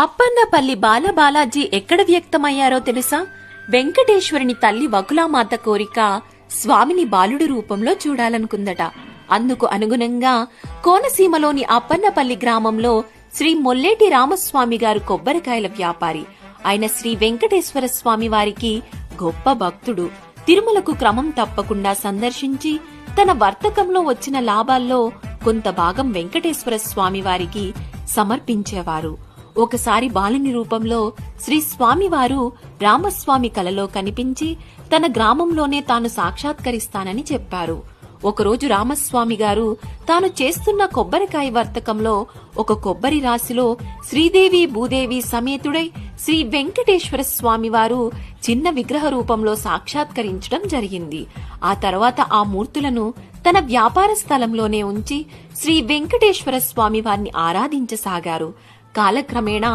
అప్పన్నపల్లి బాలబాలాజీ ఎక్కడ వ్యక్తమయ్యారో తెలుసా? వెంకటేశ్వరుని తల్లి వకులామాత కోరిక స్వామిని బాలుడు రూపంలో చూడాలనుకుందట. అందుకు అనుగుణంగా కోనసీమలోని అప్పన్నపల్లి గ్రామంలో శ్రీ మొల్లేటి రామస్వామి గారు కొబ్బరికాయల వ్యాపారి. ఆయన శ్రీ వెంకటేశ్వర స్వామి వారికి గొప్ప భక్తుడు. తిరుమలకు క్రమం తప్పకుండా సందర్శించి తన వర్తకంలో వచ్చిన లాభాల్లో కొంత భాగం వెంకటేశ్వర స్వామి వారికి సమర్పించేవారు. ఒకసారి బాలుని రూపంలో శ్రీ స్వామివారు రామస్వామి కలలో కనిపించి తన గ్రామంలోనే తాను సాక్షాత్కరిస్తానని చెప్పారు. ఒకరోజు రామస్వామి గారు తాను చేస్తున్న కొబ్బరికాయ వర్తకంలో ఒక కొబ్బరి రాశిలో శ్రీదేవి భూదేవి సమేతుడై శ్రీ వెంకటేశ్వర స్వామివారు చిన్న విగ్రహ రూపంలో సాక్షాత్కరించడం జరిగింది. ఆ తర్వాత ఆ మూర్తులను తన వ్యాపార స్థలంలోనే ఉంచి శ్రీ వెంకటేశ్వర స్వామి వారిని ఆరాధించసాగారు. కాలక్రమేణా